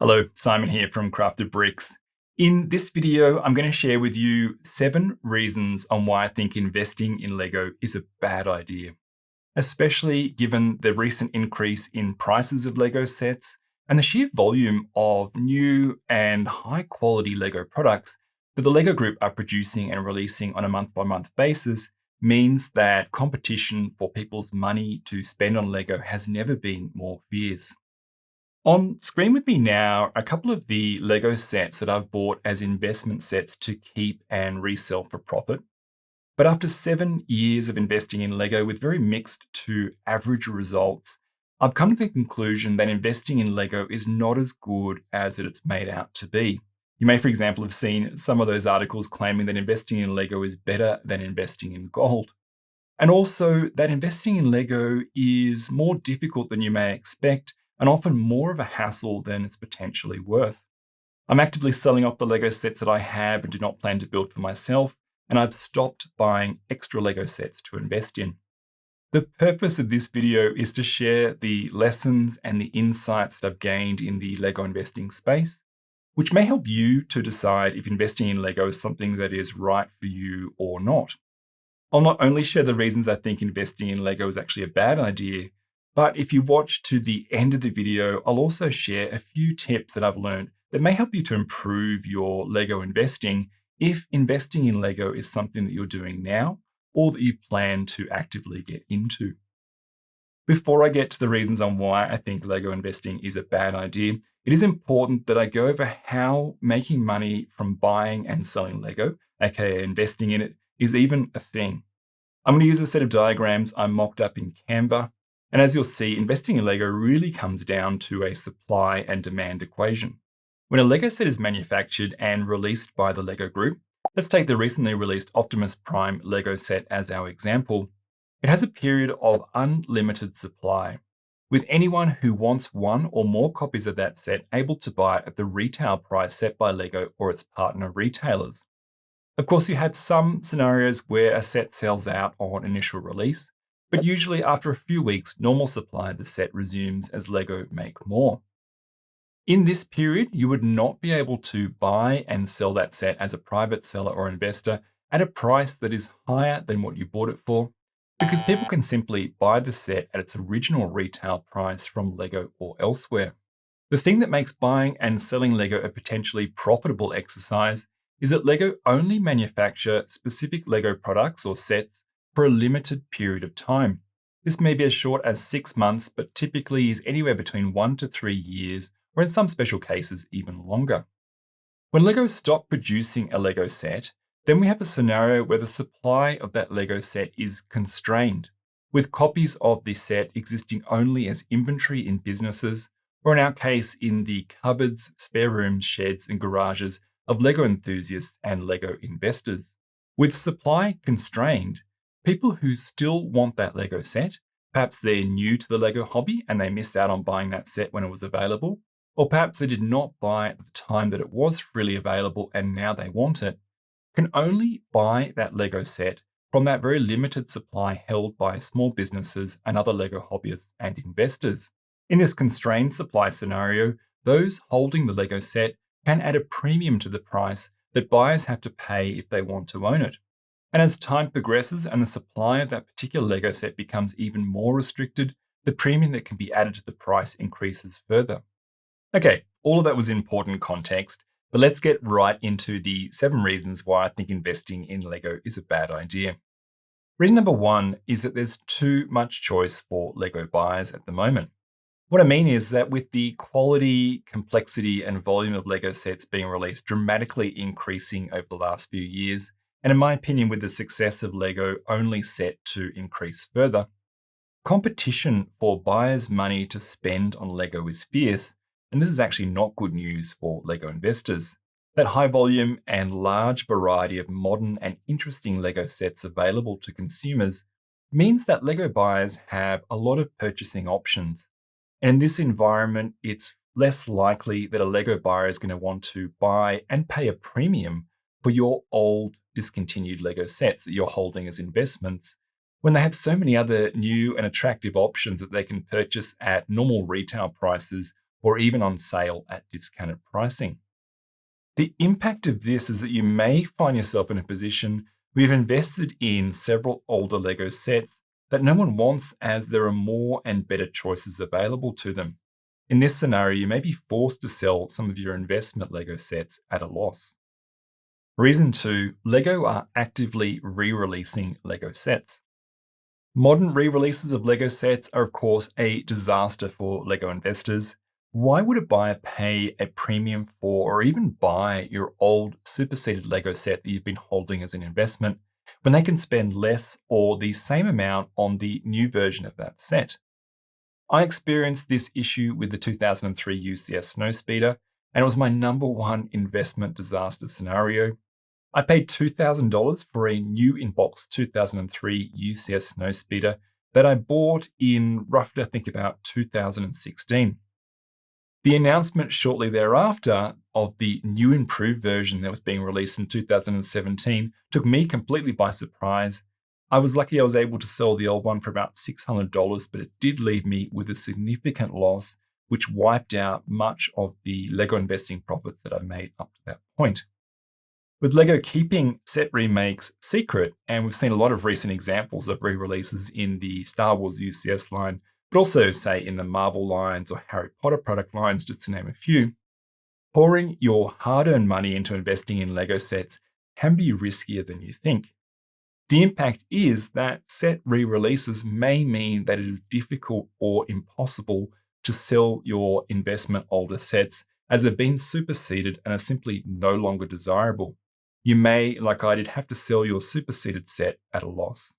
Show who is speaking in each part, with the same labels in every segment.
Speaker 1: Hello, Simon here from Crafted Bricks. In this video, I'm going to share with you 7 reasons on why I think investing in Lego is a bad idea, especially given the recent increase in prices of Lego sets and the sheer volume of new and high quality Lego products that the Lego Group are producing and releasing on a month-by-month basis means that competition for people's money to spend on Lego has never been more fierce. On screen with me now are a couple of the Lego sets that I've bought as investment sets to keep and resell for profit. But after 7 years of investing in Lego with very mixed to average results, I've come to the conclusion that investing in Lego is not as good as it's made out to be. You may, for example, have seen some of those articles claiming that investing in Lego is better than investing in gold. And also that investing in Lego is more difficult than you may expect and often more of a hassle than it's potentially worth. I'm actively selling off the Lego sets that I have and do not plan to build for myself, and I've stopped buying extra Lego sets to invest in. The purpose of this video is to share the lessons and the insights that I've gained in the Lego investing space, which may help you to decide if investing in Lego is something that is right for you or not. I'll not only share the reasons I think investing in Lego is actually a bad idea, but if you watch to the end of the video, I'll also share a few tips that I've learned that may help you to improve your Lego investing if investing in Lego is something that you're doing now or that you plan to actively get into. Before I get to the reasons on why I think Lego investing is a bad idea, it is important that I go over how making money from buying and selling Lego, aka investing in it, is even a thing. I'm going to use a set of diagrams I mocked up in Canva. And as you'll see, investing in Lego really comes down to a supply and demand equation. When a Lego set is manufactured and released by the Lego Group, let's take the recently released Optimus Prime Lego set as our example. It has a period of unlimited supply, with anyone who wants one or more copies of that set able to buy it at the retail price set by Lego or its partner retailers. Of course, you have some scenarios where a set sells out on initial release, but usually after a few weeks, normal supply of the set resumes as Lego make more. In this period, you would not be able to buy and sell that set as a private seller or investor at a price that is higher than what you bought it for, because people can simply buy the set at its original retail price from Lego or elsewhere. The thing that makes buying and selling Lego a potentially profitable exercise is that Lego only manufacture specific Lego products or sets for a limited period of time. This may be as short as 6 months, but typically is anywhere between 1 to 3 years, or in some special cases, even longer. When Lego stop producing a Lego set, then we have a scenario where the supply of that Lego set is constrained, with copies of the set existing only as inventory in businesses, or in our case, in the cupboards, spare rooms, sheds, and garages of Lego enthusiasts and Lego investors. With supply constrained, people who still want that Lego set, perhaps they're new to the Lego hobby and they missed out on buying that set when it was available, or perhaps they did not buy it at the time that it was freely available and now they want it, can only buy that Lego set from that very limited supply held by small businesses and other Lego hobbyists and investors. In this constrained supply scenario, those holding the Lego set can add a premium to the price that buyers have to pay if they want to own it. And as time progresses and the supply of that particular Lego set becomes even more restricted, the premium that can be added to the price increases further. Okay, all of that was important context, but let's get right into the 7 reasons why I think investing in Lego is a bad idea. Reason number 1 is that there's too much choice for Lego buyers at the moment. What I mean is that with the quality, complexity, and volume of Lego sets being released dramatically increasing over the last few years, and in my opinion, with the success of Lego only set to increase further, competition for buyers' money to spend on Lego is fierce, and this is actually not good news for Lego investors. That high volume and large variety of modern and interesting Lego sets available to consumers means that Lego buyers have a lot of purchasing options. And in this environment, it's less likely that a Lego buyer is going to want to buy and pay a premium for your old discontinued Lego sets that you're holding as investments, when they have so many other new and attractive options that they can purchase at normal retail prices or even on sale at discounted pricing. The impact of this is that you may find yourself in a position where you've invested in several older Lego sets that no one wants as there are more and better choices available to them. In this scenario, you may be forced to sell some of your investment Lego sets at a loss. Reason 2, Lego are actively re-releasing Lego sets. Modern re-releases of Lego sets are of course a disaster for Lego investors. Why would a buyer pay a premium for or even buy your old superseded Lego set that you've been holding as an investment when they can spend less or the same amount on the new version of that set? I experienced this issue with the 2003 UCS Snowspeeder, and it was my number one investment disaster scenario. I paid $2,000 for a new in-box 2003 UCS Snowspeeder that I bought in roughly, I think, about 2016. The announcement shortly thereafter of the new improved version that was being released in 2017 took me completely by surprise. I was lucky I was able to sell the old one for about $600, but it did leave me with a significant loss, which wiped out much of the Lego investing profits that I made up to that point. With Lego keeping set remakes secret, and we've seen a lot of recent examples of re-releases in the Star Wars UCS line, but also, say, in the Marvel lines or Harry Potter product lines, just to name a few, pouring your hard-earned money into investing in Lego sets can be riskier than you think. The impact is that set re-releases may mean that it is difficult or impossible to sell your investment older sets as they've been superseded and are simply no longer desirable. You may, like I did, have to sell your superseded set at a loss.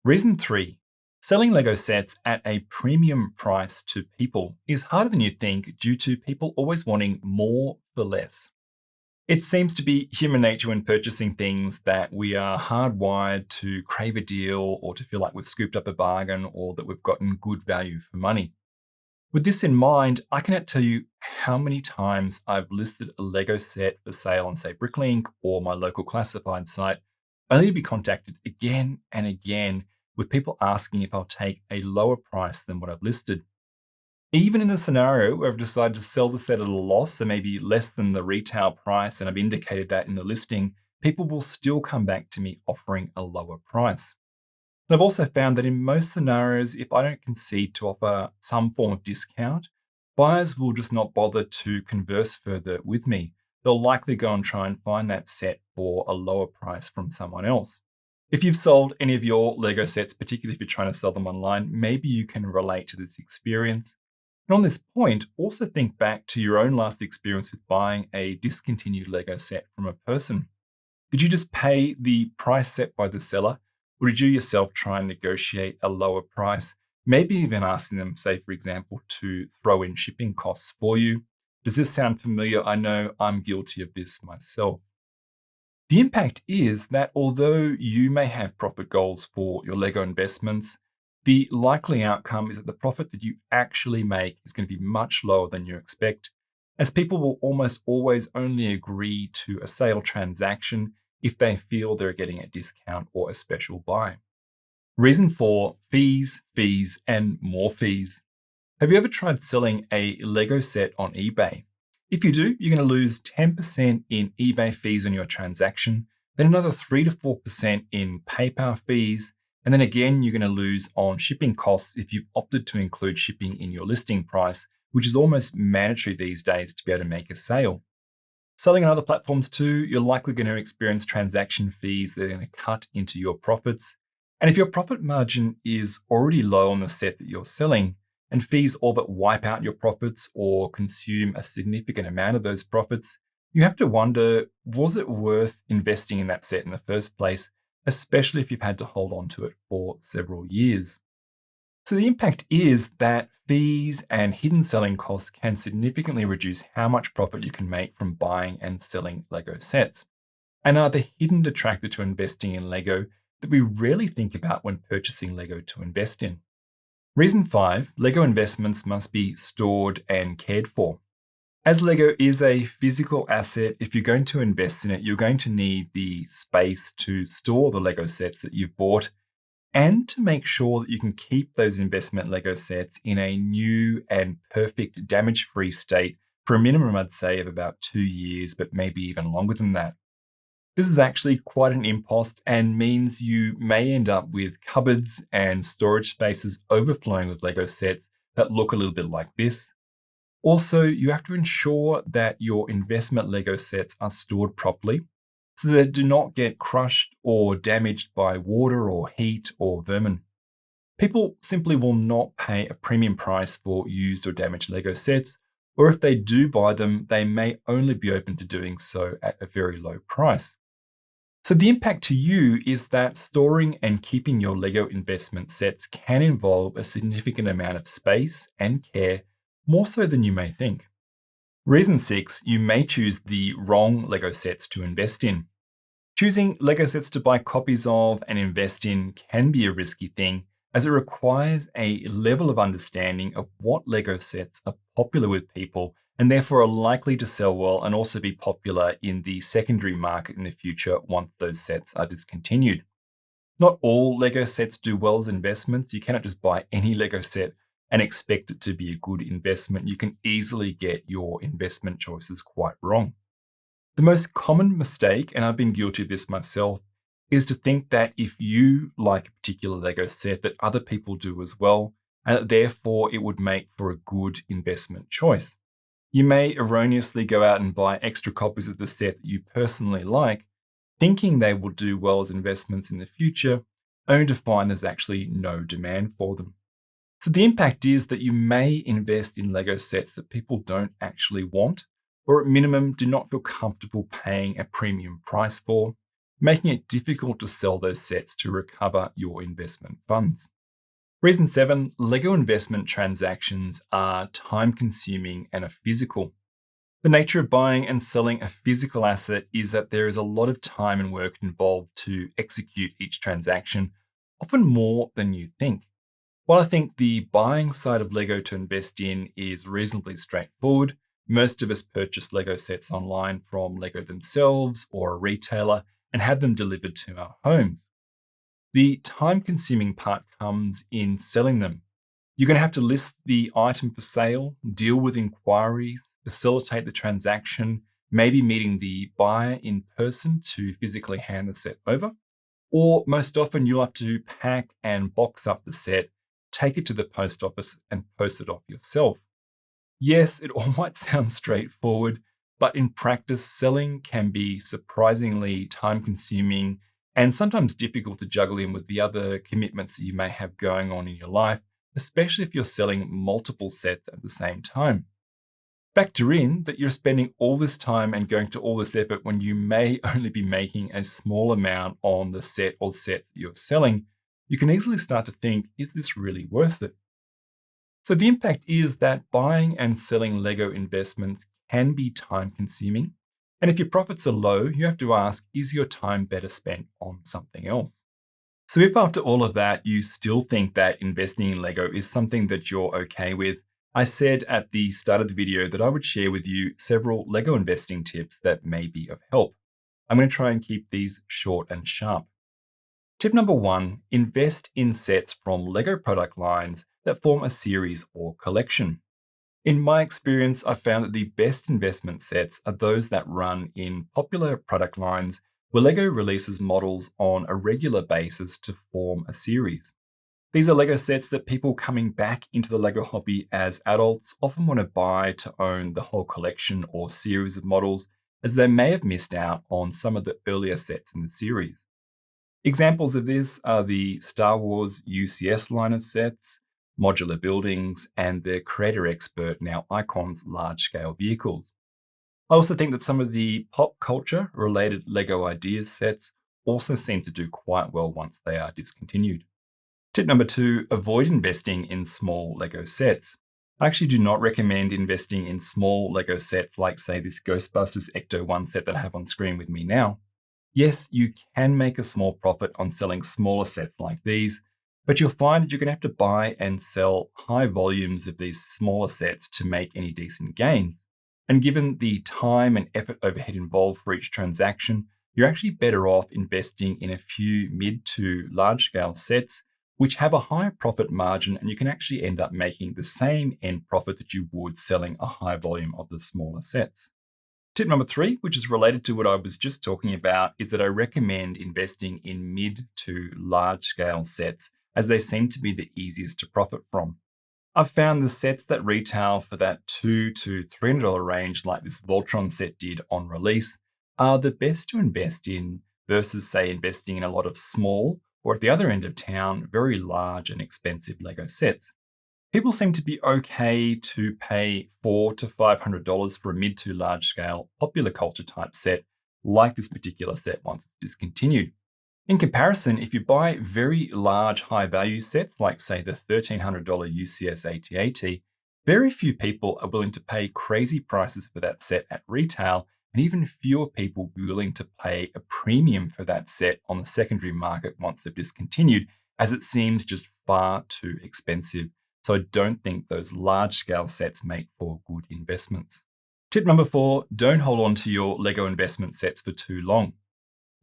Speaker 1: Reason 3. Selling Lego sets at a premium price to people is harder than you think due to people always wanting more for less. It seems to be human nature when purchasing things that we are hardwired to crave a deal or to feel like we've scooped up a bargain or that we've gotten good value for money. With this in mind, I cannot tell you how many times I've listed a Lego set for sale on, say, Bricklink or my local classified site, only to be contacted again and again with people asking if I'll take a lower price than what I've listed. Even in the scenario where I've decided to sell the set at a loss, so maybe less than the retail price, and I've indicated that in the listing, people will still come back to me offering a lower price. And I've also found that in most scenarios, if I don't concede to offer some form of discount, buyers will just not bother to converse further with me. They'll likely go and try and find that set for a lower price from someone else. If you've sold any of your Lego sets, particularly if you're trying to sell them online, maybe you can relate to this experience. And on this point, also think back to your own last experience with buying a discontinued Lego set from a person. Did you just pay the price set by the seller, or did you yourself try and negotiate a lower price, maybe even asking them, say, for example, to throw in shipping costs for you? Does this sound familiar? I know I'm guilty of this myself. The impact is that although you may have profit goals for your Lego investments, the likely outcome is that the profit that you actually make is going to be much lower than you expect, as people will almost always only agree to a sale transaction if they feel they're getting a discount or a special buy. Reason 4, fees, and more fees. Have you ever tried selling a Lego set on eBay? If you do, you're going to lose 10% in eBay fees on your transaction, then another 3 to 4% in PayPal fees, and then again, you're going to lose on shipping costs if you've opted to include shipping in your listing price, which is almost mandatory these days to be able to make a sale. Selling on other platforms too, you're likely going to experience transaction fees that are going to cut into your profits. And if your profit margin is already low on the set that you're selling, and fees all but wipe out your profits or consume a significant amount of those profits, you have to wonder, was it worth investing in that set in the first place, especially if you've had to hold on to it for several years? So the impact is that fees and hidden selling costs can significantly reduce how much profit you can make from buying and selling Lego sets, and are the hidden detractor to investing in Lego that we rarely think about when purchasing Lego to invest in. Reason 5, Lego investments must be stored and cared for. As Lego is a physical asset, if you're going to invest in it, you're going to need the space to store the Lego sets that you've bought. and to make sure that you can keep those investment Lego sets in a new and perfect damage-free state for a minimum, I'd say, of about 2 years, but maybe even longer than that. This is actually quite an impost and means you may end up with cupboards and storage spaces overflowing with Lego sets that look a little bit like this. Also, you have to ensure that your investment Lego sets are stored properly so that they do not get crushed or damaged by water or heat or vermin. People simply will not pay a premium price for used or damaged Lego sets, or if they do buy them, they may only be open to doing so at a very low price. So the impact to you is that storing and keeping your Lego investment sets can involve a significant amount of space and care, more so than you may think. Reason 6, you may choose the wrong Lego sets to invest in. Choosing Lego sets to buy copies of and invest in can be a risky thing, as it requires a level of understanding of what Lego sets are popular with people and therefore are likely to sell well and also be popular in the secondary market in the future once those sets are discontinued. Not all Lego sets do well as investments. You cannot just buy any Lego set and expect it to be a good investment. You can easily get your investment choices quite wrong. The most common mistake, and I've been guilty of this myself, is to think that if you like a particular Lego set, that other people do as well, and that therefore it would make for a good investment choice. You may erroneously go out and buy extra copies of the set that you personally like, thinking they will do well as investments in the future, only to find there's actually no demand for them. So the impact is that you may invest in Lego sets that people don't actually want, or at minimum do not feel comfortable paying a premium price for, making it difficult to sell those sets to recover your investment funds. Reason 7, Lego investment transactions are time-consuming and are physical. The nature of buying and selling a physical asset is that there is a lot of time and work involved to execute each transaction, often more than you think. While I think the buying side of Lego to invest in is reasonably straightforward, most of us purchase Lego sets online from Lego themselves or a retailer and have them delivered to our homes. The time-consuming part comes in selling them. You're going to have to list the item for sale, deal with inquiries, facilitate the transaction, maybe meeting the buyer in person to physically hand the set over. Or most often you'll have to pack and box up the set, take it to the post office and post it off yourself. Yes, it all might sound straightforward, but in practice, selling can be surprisingly time-consuming and sometimes difficult to juggle in with the other commitments that you may have going on in your life, especially if you're selling multiple sets at the same time. Factor in that you're spending all this time and going to all this effort when you may only be making a small amount on the set or sets that you're selling. You can easily start to think, is this really worth it? So the impact is that buying and selling Lego investments can be time consuming. And if your profits are low, you have to ask, is your time better spent on something else? So if after all of that, you still think that investing in Lego is something that you're okay with, I said at the start of the video that I would share with you several Lego investing tips that may be of help. I'm going to try and keep these short and sharp. Tip number 1, invest in sets from Lego product lines that form a series or collection. In my experience, I've found that the best investment sets are those that run in popular product lines where Lego releases models on a regular basis to form a series. These are Lego sets that people coming back into the Lego hobby as adults often want to buy to own the whole collection or series of models, as they may have missed out on some of the earlier sets in the series. Examples of this are the Star Wars UCS line of sets, modular buildings, and the Creator Expert, now Icons, large-scale vehicles. I also think that some of the pop culture related Lego Ideas sets also seem to do quite well once they are discontinued. Tip number 2, avoid investing in small Lego sets. I actually do not recommend investing in small Lego sets like, say, this Ghostbusters Ecto-1 set that I have on screen with me now. Yes, you can make a small profit on selling smaller sets like these, but you'll find that you're going to have to buy and sell high volumes of these smaller sets to make any decent gains. And given the time and effort overhead involved for each transaction, you're actually better off investing in a few mid to large scale sets which have a higher profit margin, and you can actually end up making the same end profit that you would selling a high volume of the smaller sets. Tip number 3, which is related to what I was just talking about, is that I recommend investing in mid to large scale sets as they seem to be the easiest to profit from. I've found the sets that retail for that $200 to $300 range, like this Voltron set did on release, are the best to invest in versus, say, investing in a lot of small, or at the other end of town, very large and expensive Lego sets. People seem to be okay to pay $400 to $500 for a mid to large scale popular culture type set like this particular set once it's discontinued. In comparison, if you buy very large high value sets like, say, the $1,300 UCS AT-AT, very few people are willing to pay crazy prices for that set at retail, and even fewer people will be willing to pay a premium for that set on the secondary market once they've discontinued, as it seems just far too expensive. So I don't think those large scale sets make for good investments. Tip number 4, don't hold on to your Lego investment sets for too long.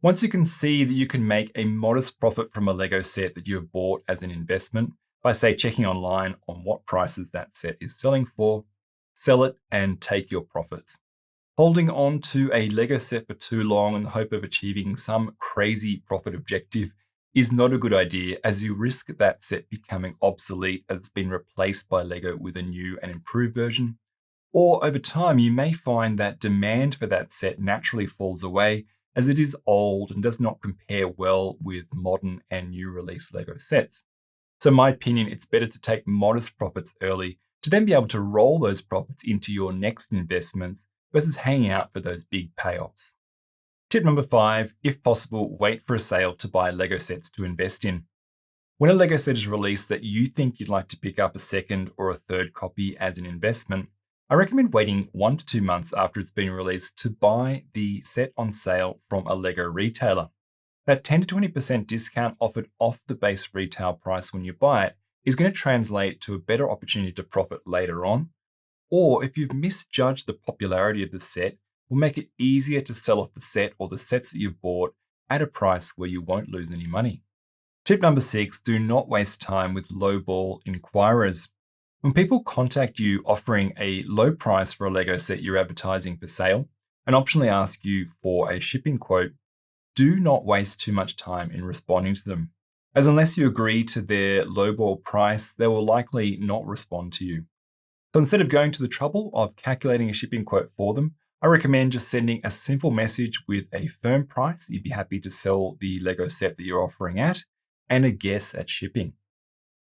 Speaker 1: Once you can see that you can make a modest profit from a Lego set that you have bought as an investment by, say, checking online on what prices that set is selling for, sell it and take your profits. Holding on to a Lego set for too long in the hope of achieving some crazy profit objective is not a good idea, as you risk that set becoming obsolete as it's been replaced by Lego with a new and improved version. Or over time, you may find that demand for that set naturally falls away as it is old and does not compare well with modern and new release Lego sets. So in my opinion, it's better to take modest profits early to then be able to roll those profits into your next investments versus hanging out for those big payoffs. Tip number 5, if possible, wait for a sale to buy Lego sets to invest in. When a Lego set is released that you think you'd like to pick up a second or a third copy as an investment, I recommend waiting 1 to 2 months after it's been released to buy the set on sale from a Lego retailer. That 10 to 20% discount offered off the base retail price when you buy it is going to translate to a better opportunity to profit later on. Or if you've misjudged the popularity of the set, will make it easier to sell off the set or the sets that you've bought at a price where you won't lose any money. Tip number 6, do not waste time with lowball inquirers. When people contact you offering a low price for a Lego set you're advertising for sale and optionally ask you for a shipping quote, do not waste too much time in responding to them, as unless you agree to their lowball price, they will likely not respond to you. So instead of going to the trouble of calculating a shipping quote for them, I recommend just sending a simple message with a firm price you'd be happy to sell the Lego set that you're offering at, and a guess at shipping.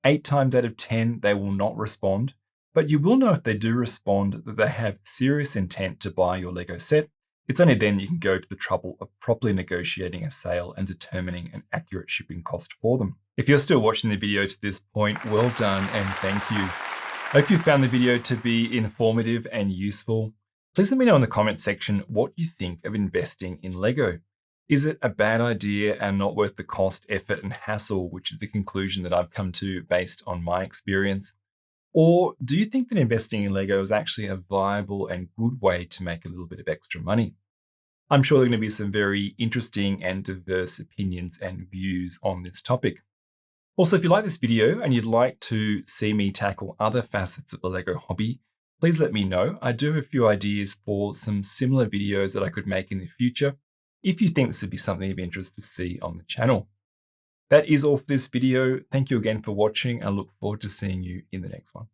Speaker 1: 8 times out of 10, they will not respond, but you will know if they do respond that they have serious intent to buy your Lego set. It's only then you can go to the trouble of properly negotiating a sale and determining an accurate shipping cost for them. If you're still watching the video to this point, well done and thank you. I hope you found the video to be informative and useful. Please let me know in the comments section what you think of investing in Lego. Is it a bad idea and not worth the cost, effort, and hassle, which is the conclusion that I've come to based on my experience? Or do you think that investing in Lego is actually a viable and good way to make a little bit of extra money? I'm sure there are going to be some very interesting and diverse opinions and views on this topic. Also, if you like this video and you'd like to see me tackle other facets of the Lego hobby, please let me know. I do have a few ideas for some similar videos that I could make in the future, if you think this would be something of interest to see on the channel. That is all for this video. Thank you again for watching. I look forward to seeing you in the next one.